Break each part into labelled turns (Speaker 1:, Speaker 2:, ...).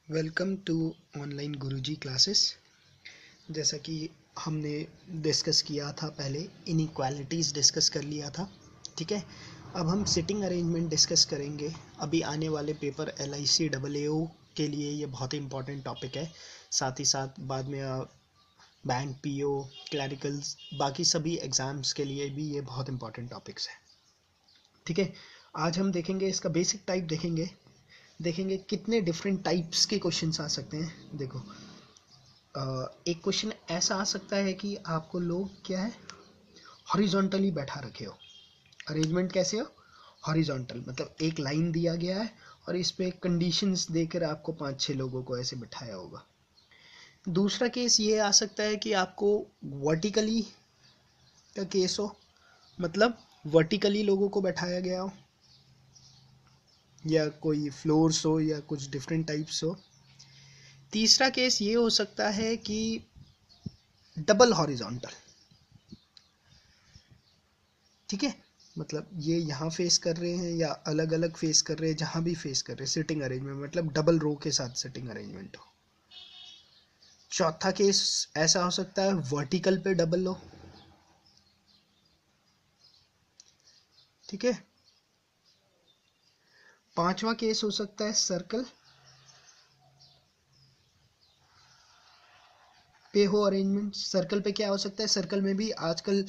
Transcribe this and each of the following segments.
Speaker 1: Welcome to online Guruji classes. जैसा कि हमने डिस्कस किया था पहले, इनइक्वालिटीज़ डिस्कस कर लिया था। ठीक है, अब हम सिटिंग अरेंजमेंट डिस्कस करेंगे। अभी आने वाले पेपर LIC AAO के लिए ये बहुत ही इंपॉर्टेंट टॉपिक है। साथ ही साथ बाद में बैंक PO क्लैरिकल्स बाकी सभी एग्ज़ाम्स के लिए भी ये बहुत इंपॉर्टेंट टॉपिक्स है। ठीक है, आज हम देखेंगे इसका बेसिक टाइप, देखेंगे कितने डिफरेंट टाइप्स के क्वेश्चंस आ सकते हैं। देखो, एक क्वेश्चन ऐसा आ सकता है कि आपको लोग क्या है, हॉरिजॉन्टली बैठा रखे हो। अरेंजमेंट कैसे हो? हॉरिजॉन्टल, मतलब एक लाइन दिया गया है और इस पे कंडीशंस देकर आपको 5-6 लोगों को ऐसे बिठाया होगा। दूसरा केस ये आ सकता है कि आपको वर्टिकली का केस हो, मतलब वर्टिकली लोगों को बैठाया गया हो, या कोई फ्लोर्स हो, या कुछ डिफरेंट टाइप्स हो। तीसरा केस ये हो सकता है कि डबल हॉरिजॉन्टल। ठीक है, मतलब ये यहाँ फेस कर रहे हैं या अलग अलग फेस कर रहे हैं, जहाँ भी फेस कर रहे हैं, सिटिंग अरेंजमेंट मतलब डबल रो के साथ सिटिंग अरेंजमेंट हो। चौथा केस ऐसा हो सकता है वर्टिकल पे डबल हो। ठीक है, पांचवा केस हो सकता है सर्कल पे हो अरेंजमेंट। सर्कल पे क्या हो सकता है? सर्कल में भी आजकल,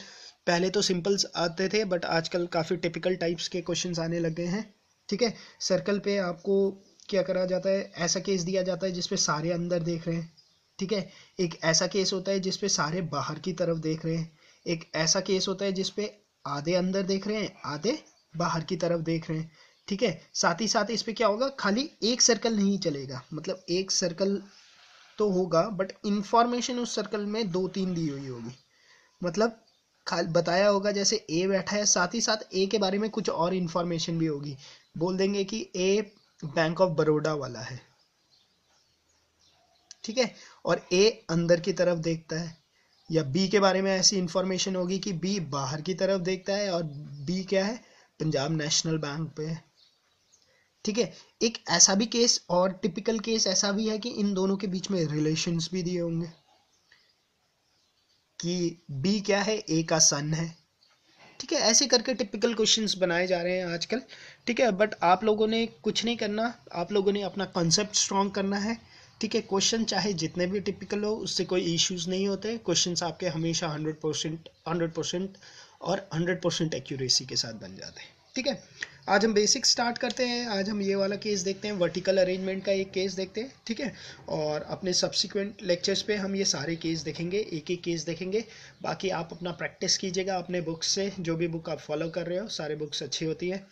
Speaker 1: पहले तो सिंपल्स आते थे बट आजकल काफ़ी टिपिकल टाइप्स के क्वेश्चंस आने लगे हैं। ठीक है, सर्कल पे आपको क्या करा जाता है, ऐसा केस दिया जाता है जिसपे सारे अंदर देख रहे हैं। ठीक है, एक ऐसा केस होता है जिसपे सारे बाहर की तरफ देख रहे हैं। एक ऐसा केस होता है जिसपे आधे अंदर देख रहे हैं, आधे बाहर की तरफ देख रहे हैं। ठीक है, साथ ही साथ इस पे क्या होगा, खाली एक सर्कल नहीं चलेगा, मतलब एक सर्कल तो होगा बट इंफॉर्मेशन उस सर्कल में 2-3 दी हुई होगी। मतलब बताया होगा जैसे ए बैठा है, साथ ही साथ ए के बारे में कुछ और इंफॉर्मेशन भी होगी। बोल देंगे कि ए बैंक ऑफ बड़ौदा वाला है। ठीक है, और ए अंदर की तरफ देखता है। या बी के बारे में ऐसी इंफॉर्मेशन होगी कि बी बाहर की तरफ देखता है और बी क्या है, पंजाब नेशनल बैंक पे है। ठीक है, एक ऐसा भी केस और टिपिकल केस ऐसा भी है कि इन दोनों के बीच में रिलेशंस भी दिए होंगे कि बी क्या है, ए का सन है। ठीक है, ऐसे करके टिपिकल क्वेश्चंस बनाए जा रहे हैं आजकल। ठीक है, बट आप लोगों ने कुछ नहीं करना, आप लोगों ने अपना कॉन्सेप्ट स्ट्रॉन्ग करना है। ठीक है, क्वेश्चन चाहे जितने भी टिपिकल हो, उससे कोई इश्यूज नहीं होते। क्वेश्चंस आपके हमेशा 100% और 100% एक्यूरेसी के साथ बन जाते हैं। ठीक है, आज हम बेसिक स्टार्ट करते हैं। आज हम ये वाला केस देखते हैं, वर्टिकल अरेंजमेंट का एक केस देखते हैं। ठीक है, और अपने सब्सिक्वेंट लेक्चर्स पे हम ये सारे केस देखेंगे, एक एक केस देखेंगे। बाकी आप अपना प्रैक्टिस कीजिएगा अपने बुक्स से, जो भी बुक आप फॉलो कर रहे हो, सारे बुक्स अच्छी होती है।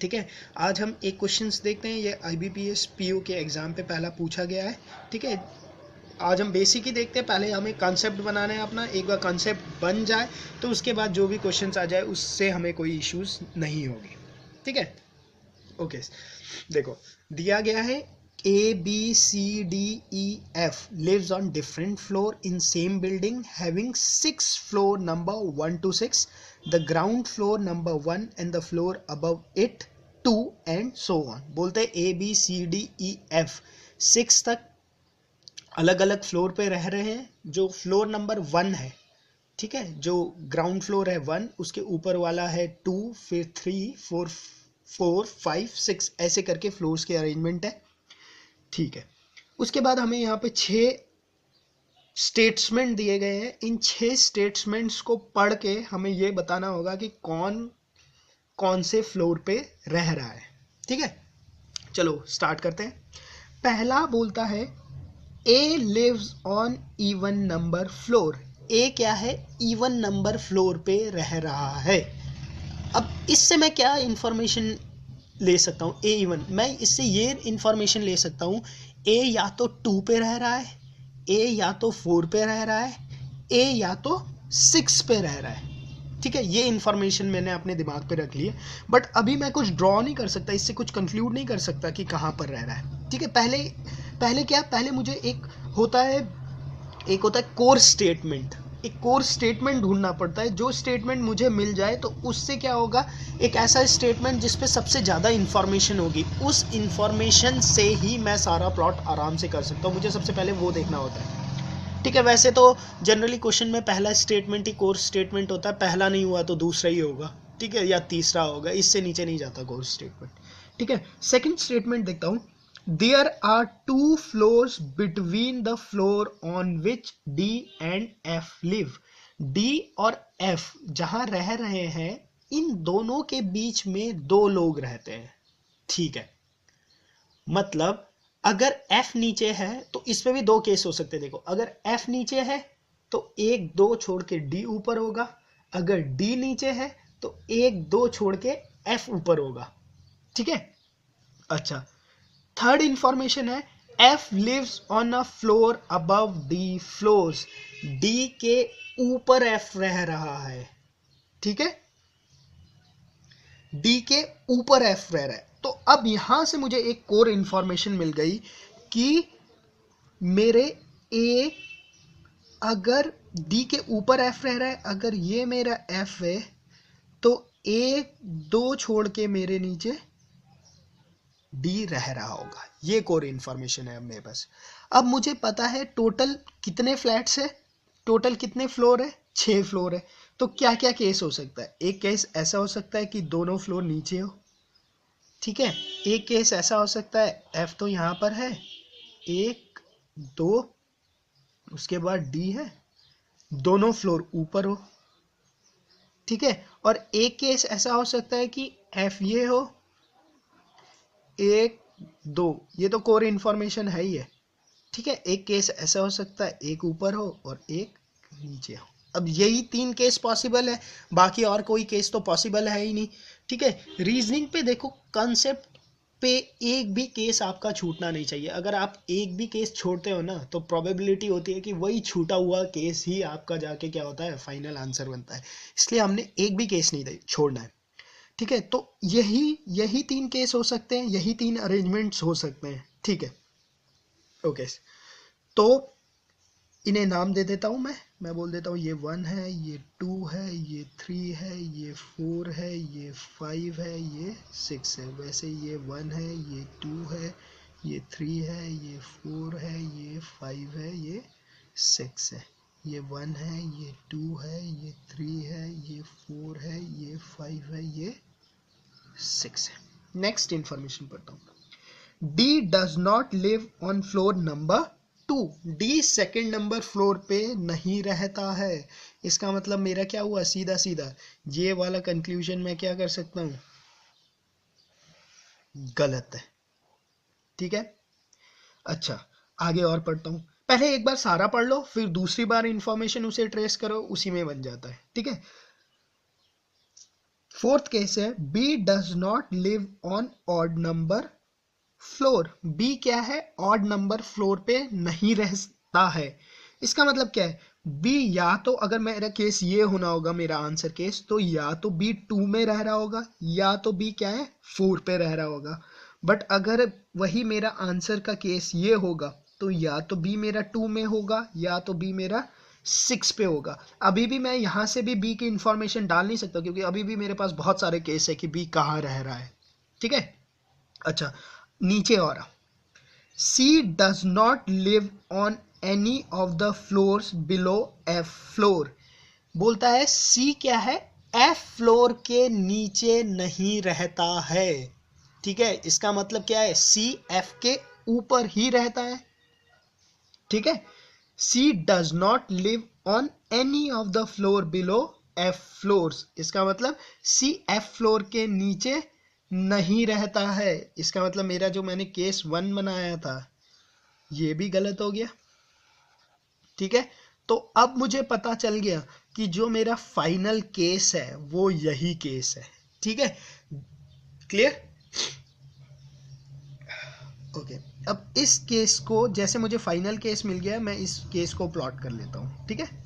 Speaker 1: ठीक है, आज हम एक क्वेश्चंस देखते हैं, ये IBPS PO के एग्ज़ाम पे पहला पूछा गया है। ठीक है, आज हम बेसिक ही देखते हैं। पहले हमें कॉन्सेप्ट बनाना है अपना, एक बार कॉन्सेप्ट बन जाए तो उसके बाद जो भी क्वेश्चंस आ जाए उससे हमें कोई इश्यूज नहीं होगी। ठीक है, ओके। देखो, दिया गया है ABCDEF lives on different floor in same building having 6 floor number 1 to 6, the ground floor number 1 and the floor above it 2 and so on। बोलते हैं ABCDEF 6 तक अलग अलग फ्लोर पे रह रहे हैं। जो फ्लोर नंबर 1 है, ठीक है, जो ग्राउंड फ्लोर है 1, उसके ऊपर वाला है 2, फिर 3, 4, 5, 6, ऐसे करके फ्लोर्स के अरेंजमेंट है। ठीक है, उसके बाद हमें यहाँ पे 6 स्टेटमेंट दिए गए हैं। इन 6 स्टेटमेंट्स को पढ़ के हमें ये बताना होगा कि कौन कौन से फ्लोर पे रह रहा है। ठीक है, चलो स्टार्ट करते हैं। पहला बोलता है A lives on even number floor। A क्या है, even नंबर फ्लोर पे रह रहा है। अब इससे मैं क्या इंफॉर्मेशन ले सकता हूँ? A even, मैं इससे ये इंफॉर्मेशन ले सकता हूँ, A या तो 2 पे रह रहा है, A या तो 4 पे रह रहा है, A या तो 6 पे रह रहा है। ठीक है, ये इंफॉर्मेशन मैंने अपने दिमाग पे रख ली है, बट अभी मैं कुछ ड्रॉ नहीं कर सकता, इससे कुछ कंक्लूड नहीं कर सकता कि कहाँ पर रह रहा है। ठीक है, पहले क्या, पहले मुझे एक होता है कोर स्टेटमेंट। एक कोर स्टेटमेंट ढूंढना पड़ता है, जो स्टेटमेंट मुझे मिल जाए तो उससे क्या होगा, एक ऐसा स्टेटमेंट जिस पे सबसे ज़्यादा इन्फॉर्मेशन होगी, उस इन्फॉर्मेशन से ही मैं सारा प्लॉट आराम से कर सकता हूँ। मुझे सबसे पहले वो देखना होता है, ठीक है। वैसे तो जनरली क्वेश्चन में पहला स्टेटमेंट ही कोर स्टेटमेंट होता है, पहला नहीं हुआ तो दूसरा ही होगा, ठीक है, या तीसरा होगा, इससे नीचे नहीं जाता कोर स्टेटमेंट, ठीक है। सेकेंड स्टेटमेंट देखता हूँ, There are two floors between the floor on which D and F live. D और F जहां रह रहे हैं, इन दोनों के बीच में दो लोग रहते हैं, ठीक है। मतलब अगर F नीचे है तो इसमें भी दो केस हो सकते हैं। देखो, अगर F नीचे है तो एक दो छोड़ के D ऊपर होगा, अगर D नीचे है तो एक दो छोड़ के F ऊपर होगा, ठीक है। अच्छा, थर्ड इंफॉर्मेशन है, F lives on a floor above D floors. D के ऊपर F रह रहा है, ठीक है, D के ऊपर F रह रहा है। तो अब यहां से मुझे एक कोर इंफॉर्मेशन मिल गई कि मेरे A अगर D के ऊपर F रह रहा है, अगर ये मेरा F है तो एक दो छोड़ के मेरे नीचे डी रह रहा होगा। ये कोर इन्फॉर्मेशन है अब मेरे पास। अब मुझे पता है टोटल कितने फ्लैट्स है, टोटल कितने फ्लोर है, 6 फ्लोर है। तो क्या क्या केस हो सकता है, एक केस ऐसा हो सकता है कि दोनों फ्लोर नीचे हो, ठीक है। एक केस ऐसा हो सकता है, एफ तो यहाँ पर है, एक दो, उसके बाद डी है, दोनों फ्लोर ऊपर हो, ठीक है। और एक केस ऐसा हो सकता है कि एफ ये हो, एक दो, ये तो कोर इन्फॉर्मेशन है ही है, ठीक है। एक केस ऐसा हो सकता है एक ऊपर हो और एक नीचे हो। अब यही 3 केस पॉसिबल है, बाकी और कोई केस तो पॉसिबल है ही नहीं, ठीक है। रीजनिंग पे देखो, कंसेप्ट पे एक भी केस आपका छूटना नहीं चाहिए। अगर आप एक भी केस छोड़ते हो ना तो प्रोबेबिलिटी होती है कि वही छूटा हुआ केस ही आपका जाके क्या होता है, फाइनल आंसर बनता है। इसलिए हमने एक भी केस नहीं छोड़ना है, ठीक है। तो यही 3 केस हो सकते हैं, यही 3 अरेंजमेंट्स हो सकते हैं, ठीक है। ओके, तो इन्हें नाम दे देता हूँ मैं बोल देता हूँ ये 1 है, ये 2 है, ये 3 है, ये 4 है, ये 5 है, ये 6 है। वैसे ये 1 है, ये 2 है, ये 3 है, ये 4 है, ये 5 है, ये 6 है। ये 1 है, ये 2 है, ये 3 है, ये 4 है, ये 5 है, ये 6 है। नेक्स्ट इंफॉर्मेशन पढ़ता हूँ, D does not live on floor number 2। D second number floor पे नहीं रहता है। इसका मतलब मेरा क्या हुआ, सीधा सीधा ये वाला कंक्लूजन मैं क्या कर सकता हूं, गलत है, ठीक है। अच्छा, आगे और पढ़ता हूं। पहले एक बार सारा पढ़ लो, फिर दूसरी बार इंफॉर्मेशन उसे ट्रेस करो, उसी में बन जाता है, ठीक है। फोर्थ केस है, B does not live on odd number floor. B क्या है, ऑड नंबर फ्लोर पे नहीं रहता है। इसका मतलब क्या है, बी या तो, अगर मेरा केस ये होना होगा, मेरा आंसर केस, तो या तो बी 2 में रह रहा होगा, या तो बी क्या है, 4 पे रह रहा होगा। बट अगर वही मेरा आंसर का केस ये होगा तो या तो बी मेरा 2 में होगा, या तो बी मेरा 6 पे होगा। अभी भी मैं यहां से भी बी की इंफॉर्मेशन डाल नहीं सकता, क्योंकि अभी भी मेरे पास बहुत सारे केस है कि बी कहाँ रह रहा है, ठीक है। अच्छा, नीचे और, C does not live on any of the floors below F floor. बोलता है सी क्या है, एफ फ्लोर के नीचे नहीं रहता है, ठीक है। इसका मतलब क्या है, सी एफ के ऊपर ही रहता है, ठीक है। C does not live on any of the floor below F floors. इसका मतलब सी एफ फ्लोर के नीचे नहीं रहता है। इसका मतलब मेरा जो मैंने केस 1 बनाया था ये भी गलत हो गया, ठीक है। तो अब मुझे पता चल गया कि जो मेरा फाइनल केस है वो यही केस है, ठीक है। Clear, okay. अब इस केस को, जैसे मुझे फाइनल केस मिल गया, मैं इस केस को प्लॉट कर लेता हूं, ठीक है।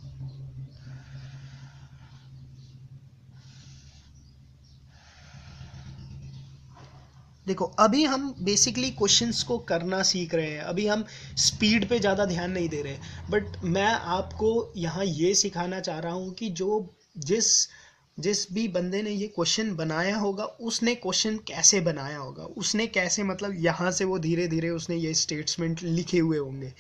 Speaker 1: देखो अभी हम बेसिकली क्वेश्चंस को करना सीख रहे हैं, अभी हम स्पीड पे ज़्यादा ध्यान नहीं दे रहे, बट मैं आपको यहाँ ये सिखाना चाह रहा हूँ कि जो जिस जिस भी बंदे ने ये क्वेश्चन बनाया होगा उसने क्वेश्चन कैसे बनाया होगा, उसने कैसे मतलब यहाँ से वो धीरे धीरे उसने ये स्टेटमेंट लिखे हुए होंगे।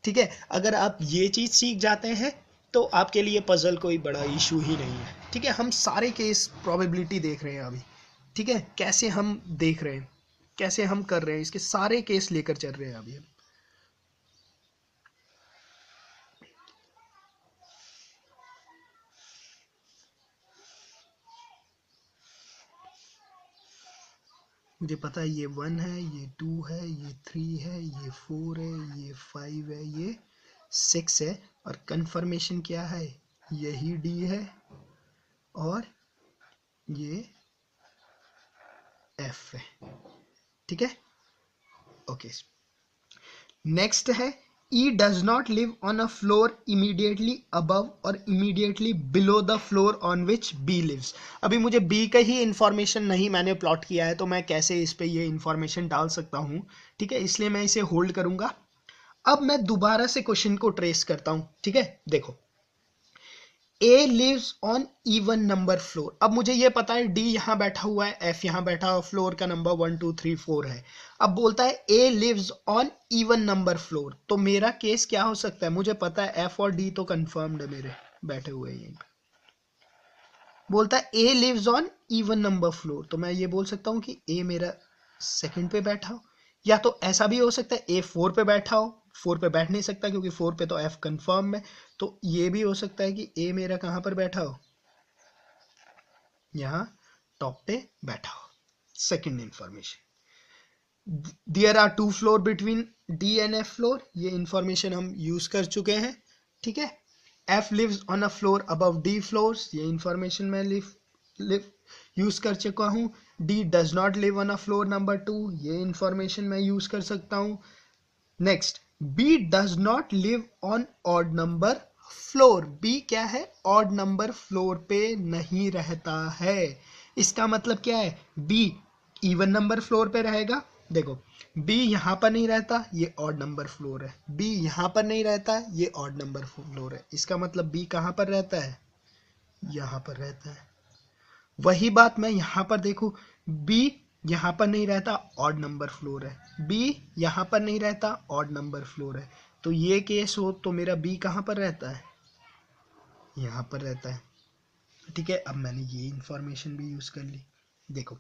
Speaker 1: ठीक है, अगर आप ये चीज़ सीख जाते हैं तो आपके लिए पजल कोई बड़ा इशू ही नहीं है। ठीक है, हम सारे केस प्रोबेबिलिटी देख रहे हैं अभी। ठीक है, कैसे हम देख रहे हैं, कैसे हम कर रहे हैं, इसके सारे केस लेकर चल रहे हैं अभी हम। मुझे पता है ये 1 है, ये 2 है, ये 3 है, ये 4 है, ये 5 है, ये 6 है, और कंफर्मेशन क्या है, यही D है और ये F है। ठीक है, ओके। नेक्स्ट है E does not live on a floor immediately above or immediately below the floor on which B lives। अभी मुझे B का ही इंफॉर्मेशन नहीं मैंने प्लॉट किया है, तो मैं कैसे इस पे ये इंफॉर्मेशन डाल सकता हूँ। ठीक है, इसलिए मैं इसे होल्ड करूंगा। अब मैं दोबारा से क्वेश्चन को ट्रेस करता हूँ। ठीक है, देखो A lives on even number floor। अब मुझे ये पता है D यहाँ बैठा हुआ है, F यहाँ बैठा हुआ, फ्लोर का नंबर 1 2 3 4 है। अब बोलता है A lives on even number floor, तो मेरा केस क्या हो सकता है, मुझे पता है F और D तो कंफर्म्ड है, मेरे बैठे हुए हैं यहीं पे। बोलता है A lives on even number floor, तो मैं ये बोल सकता हूँ कि A मेरा सेकंड पे बैठा हो, या तो ऐसा भी हो सकता है A 4 पे बैठा हो। 4 पे बैठ नहीं सकता क्योंकि 4 पे तो F कंफर्म है, तो ये भी हो सकता है कि A मेरा कहाँ पर बैठा हो, यहाँ टॉप पे बैठा हो। Second information, there are 2 floor between D and F floor, ये इंफॉर्मेशन हम यूज कर चुके हैं। ठीक है, F lives on a floor above D floors, ये इंफॉर्मेशन मैं यूज कर चुका हूँ। D does not live on a floor number 2, ये इंफॉर्मेशन मैं यूज कर सकता हूँ। Next, B does not live on odd number floor, B क्या है, ऑड नंबर फ्लोर पे नहीं रहता है। इसका मतलब क्या है, B इवन नंबर फ्लोर पे रहेगा। देखो B यहाँ पर नहीं रहता, ये ऑड नंबर फ्लोर है, B यहाँ पर नहीं रहता, ये ऑड नंबर फ्लोर है। इसका मतलब B कहाँ पर रहता है, यहाँ पर रहता है। वही बात मैं यहाँ पर देखूँ, B यहाँ पर नहीं रहता, ऑड नंबर फ्लोर है, B यहाँ पर नहीं रहता, ऑड नंबर फ्लोर है। तो ये केस हो तो मेरा B कहाँ पर रहता है, यहाँ पर रहता है। ठीक है, अब मैंने ये इंफॉर्मेशन भी यूज कर ली। देखो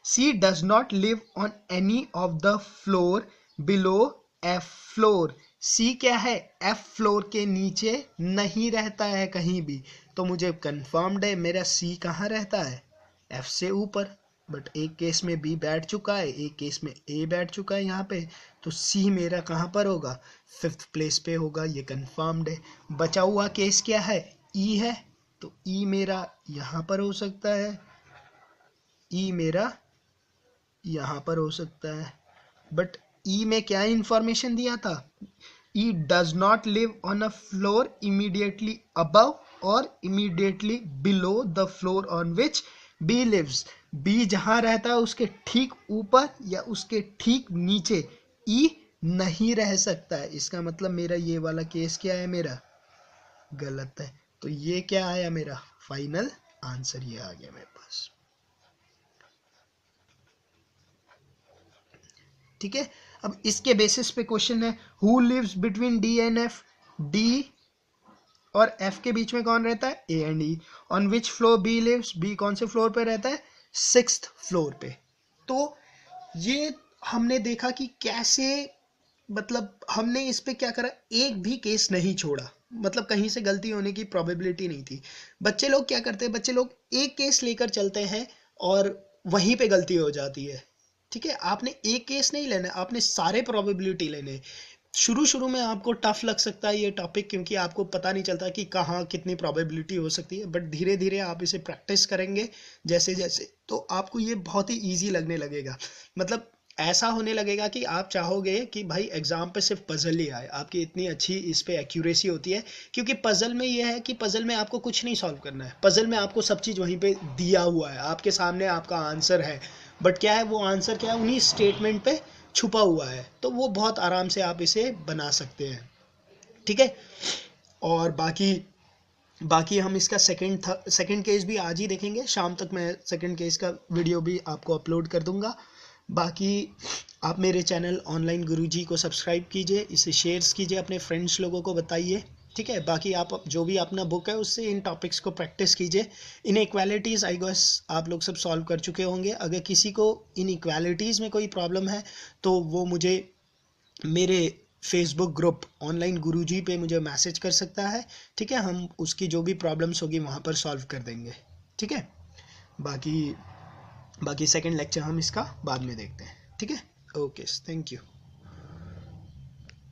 Speaker 1: C does not live on any of the floor below F floor। C क्या है, F फ्लोर के नीचे नहीं रहता है कहीं भी, तो मुझे कंफर्म्ड है मेरा C कहाँ रहता है, F से ऊपर। बट एक केस में B बैठ चुका है, एक केस में A बैठ चुका है यहाँ पे, तो C मेरा कहाँ पर होगा, 5th प्लेस पे होगा, ये कंफर्म्ड है। बचा हुआ केस क्या है, E है, तो E मेरा यहाँ पर हो सकता है, E मेरा यहाँ पर हो सकता है। बट E में क्या इंफॉर्मेशन दिया था, E does not live on a floor immediately above और immediately below the floor on which B lives. B जहाँ रहता है उसके ठीक ऊपर या उसके ठीक नीचे E नहीं रह सकता है। इसका मतलब मेरा ये वाला केस क्या है, मेरा गलत है। तो ये क्या आया, मेरा फाइनल आंसर ये आ गया मेरे पास। ठीक है, अब इसके बेसिस पे क्वेश्चन है, who lives between D and F। D और F के बीच में कौन रहता है, A and E। On which floor B lives, B कौन से फ्लोर पे रहता है, 6th फ्लोर पे। तो ये हमने देखा कि कैसे, मतलब हमने इस पे क्या करा, एक भी केस नहीं छोड़ा, मतलब कहीं से गलती होने की प्रोबेबिलिटी नहीं थी। बच्चे लोग क्या करते हैं, बच्चे लोग एक केस लेकर चलते हैं और वहीं पे गलती हो जाती है। ठीक है, आपने एक केस नहीं लेना, आपने सारे प्रोबेबिलिटी लेने। शुरू शुरू में आपको टफ लग सकता है ये टॉपिक, क्योंकि आपको पता नहीं चलता कि कहाँ कितनी प्रोबेबिलिटी हो सकती है, बट धीरे धीरे आप इसे प्रैक्टिस करेंगे जैसे जैसे, तो आपको ये बहुत ही ईजी लगने लगेगा। मतलब ऐसा होने लगेगा कि आप चाहोगे कि भाई एग्जाम पे सिर्फ पजल ही आए, आपकी इतनी अच्छी इस पे एक्यूरेसी होती है। क्योंकि पजल में ये है कि पजल में आपको कुछ नहीं सॉल्व करना है, पजल में आपको सब चीज़ वहीं पे दिया हुआ है, आपके सामने आपका आंसर है, बट क्या है वो आंसर क्या है, उन्हीं स्टेटमेंट पे छुपा हुआ है, तो वो बहुत आराम से आप इसे बना सकते हैं, ठीक है। और बाकी हम इसका सेकंड केस भी आज ही देखेंगे, शाम तक मैं सेकंड केस का वीडियो भी आपको अपलोड कर दूंगा। बाकी आप मेरे चैनल ऑनलाइन गुरुजी को सब्सक्राइब कीजिए, इसे शेयर्स कीजिए, अपने फ्रेंड्स लोगों को बताइए, ठीक है। बाकी आप जो भी अपना बुक है उससे इन टॉपिक्स को प्रैक्टिस कीजिए। इनइक्वालिटीज़ आई गेस आप लोग सब सॉल्व कर चुके होंगे। अगर किसी को इनइक्वालिटीज़ में कोई प्रॉब्लम है तो वो मुझे मेरे फेसबुक ग्रुप ऑनलाइन गुरुजी पे मुझे मैसेज कर सकता है, ठीक है। हम उसकी जो भी प्रॉब्लम्स होगी वहाँ पर सॉल्व कर देंगे, ठीक है। बाकी बाकी सेकंड लेक्चर हम इसका बाद में देखते हैं, ठीक है। Okay, thank you.